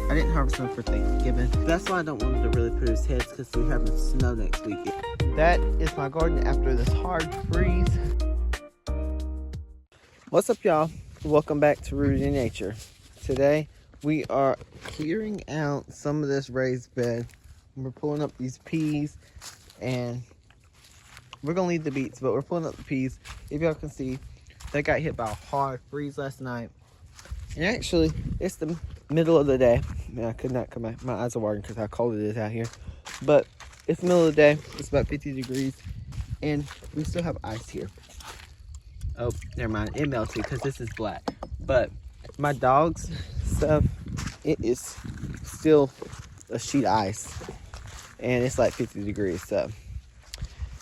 I didn't harvest them for Thanksgiving. That's why I don't want him to really put his heads, because we're having snow next week. That is my garden after this hard freeze. What's up, y'all? Welcome back to Rooted in Nature. Today we are clearing out some of this raised bed. We're pulling up these peas, and we're gonna leave the beets, but we're pulling up the peas. If y'all can see, they got hit by a hard freeze last night. And actually, it's the middle of the day. Man, I could not come back. My eyes are watering because how cold it is out here. But it's the middle of the day. It's about 50 degrees. And we still have ice here. Oh, never mind. It melted because this is black. But my dog's stuff, it is still a sheet of ice. And it's like 50 degrees. So,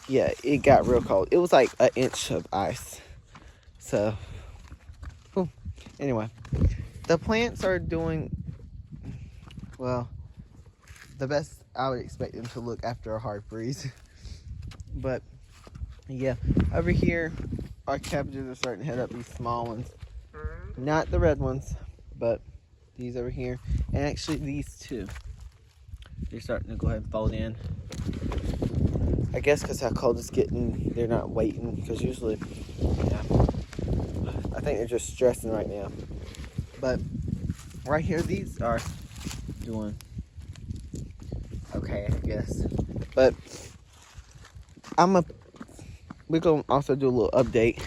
yeah, it got real cold. It was like an inch of ice. So, anyway, the plants are doing, well, the best I would expect them to look after a hard freeze. But, yeah, over here, our cabbages are starting to head up, these small ones. Not the red ones, but these over here. And actually, these two. They're starting to go ahead and fold in. I guess because how cold it's getting, they're not waiting. Because usually, yeah, I think they're just stressing right now. But right here, these are doing okay, I guess. But we're gonna also do a little update,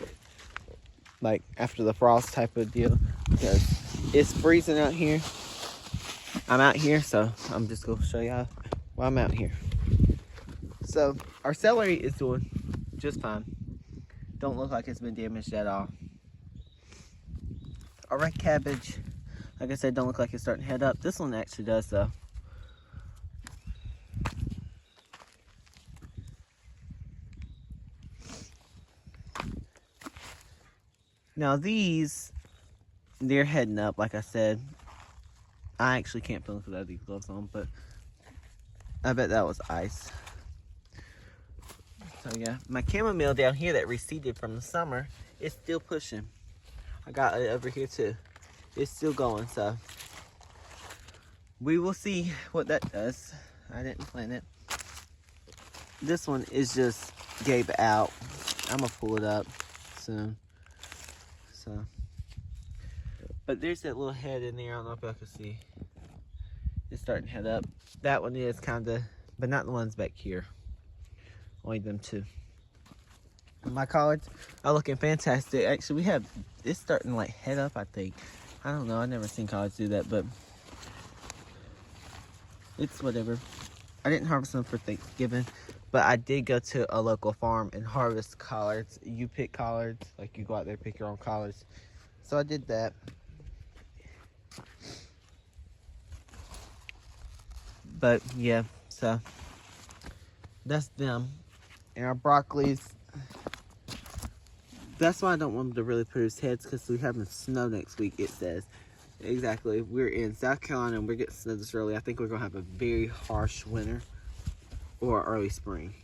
like after the frost type of deal, because it's freezing out here. I'm out here, so I'm just gonna show y'all why I'm out here. So our celery is doing just fine. Don't look like it's been damaged at all. Our red cabbage, like I said, don't look like it's starting to head up. This one actually does, though. Now these, they're heading up, like I said. I actually can't feel them because I have these gloves on, but I bet that was ice. So yeah, my chamomile down here that receded from the summer is still pushing. I got it over here too. It's still going, so we will see what that does. I didn't plant it. This one is just gave out. I'm gonna pull it up soon. So, but there's that little head in there. I don't know if y'all can see. It's starting to head up. That one is kind of, but not the ones back here. Only them two. My collards are looking fantastic. Actually, we have, it's starting to like head up, I think. I don't know. I've never seen collards do that, but it's whatever. I didn't harvest them for Thanksgiving, but I did go to a local farm and harvest collards. You pick collards, like you go out there pick your own collards. So I did that. But yeah, so that's them. And our broccolis, that's why I don't want him to really put his heads, because we're having snow next week, it says. Exactly. We're in South Carolina and we're getting snow this early. I think we're going to have a very harsh winter or early spring.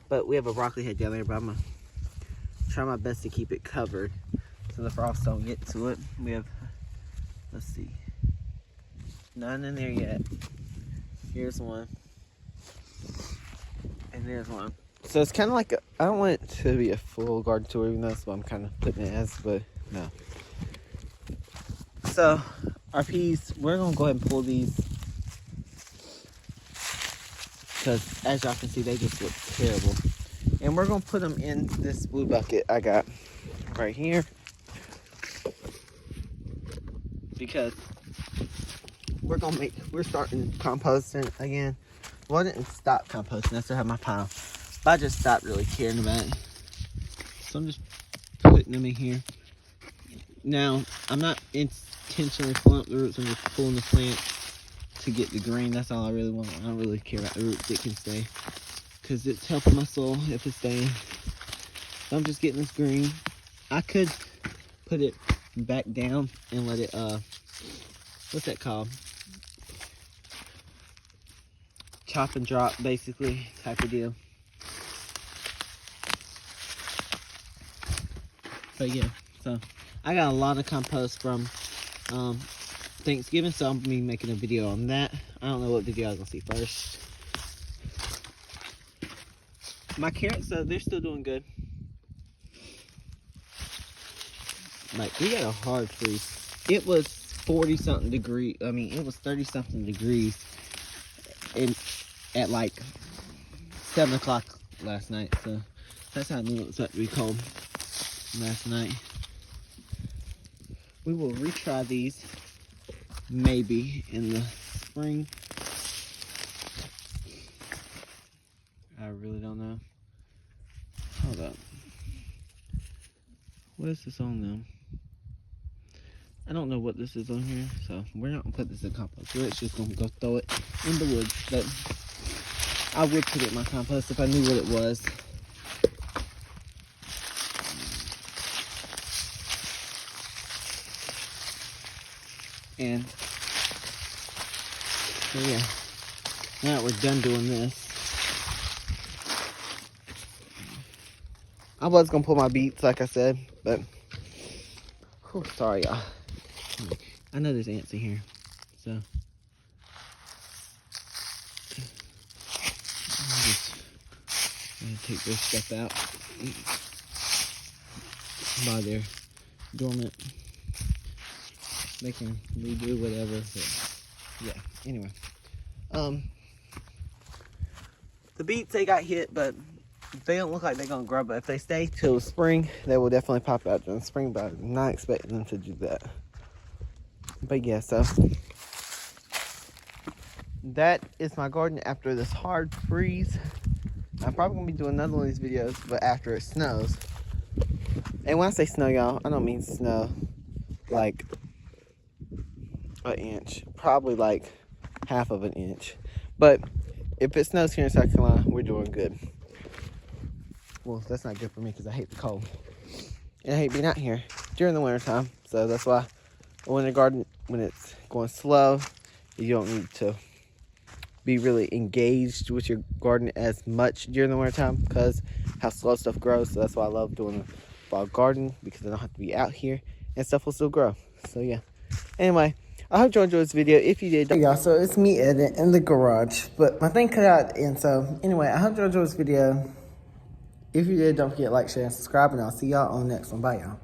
But we have a broccoli head down there, but I'm going to try my best to keep it covered so the frost don't get to it. We have, let's see, none in there yet. Here's one. And there's one. So it's kind of like, I don't want it to be a full garden tour, even though that's what I'm kind of putting it as, but no. So our peas, we're going to go ahead and pull these, because as y'all can see, they just look terrible. And we're going to put them in this blue bucket I got right here, because we're starting composting again. Well, I didn't stop composting. I still have my pile. But I just stopped really caring about it. So I'm just putting them in here. Now, I'm not intentionally pulling up the roots. I'm just pulling the plant to get the green. That's all I really want. I don't really care about the roots. It can stay, because it's helping my soil if it's staying. So I'm just getting this green. I could put it back down and let it, what's that called? Chop and drop, basically, type of deal. But yeah, so I got a lot of compost from Thanksgiving, so I'm gonna be making a video on that. I don't know what video I'm gonna see first. My carrots, though, they're still doing good. Like, we got a hard freeze. It was 40 something degrees. I mean, it was 30 something degrees at like 7 o'clock last night. So that's how I knew it was about to be cold last night. We will retry these maybe in the spring. I really don't know. Hold up. What is this on them? I don't know what this is on here, so we're not gonna put this in compost. We're just gonna go throw it in the woods. But I would put it in my compost if I knew what it was. And so yeah, now that we're done doing this, I was gonna pull my beets like I said, but whew, sorry y'all. I know there's ants in here, so I'm just gonna take this stuff out while they're dormant. They can redo whatever, but yeah, anyway. The beets, they got hit, but they don't look like they're gonna grow, but if they stay till spring, they will definitely pop out during spring, but I'm not expecting them to do that. But yeah, so that is my garden after this hard freeze. I'm probably gonna be doing another one of these videos, but after it snows. And when I say snow, y'all, I don't mean snow like an inch, probably like half of an inch. But if it snows here in South Carolina, we're doing good. Well, that's not good for me because I hate the cold. And I hate being out here during the winter time. So that's why a winter garden, when it's going slow, you don't need to be really engaged with your garden as much during the winter time because how slow stuff grows. So that's why I love doing a fall garden, because I don't have to be out here and stuff will still grow. So yeah. Anyway, I hope you enjoyed this video. If you did, hey y'all, so it's me editing in the garage, but my thing cut out, and so anyway, I hope you enjoyed this video. If you did, don't forget to like, share, and subscribe, and I'll see y'all on the next one. Bye, y'all.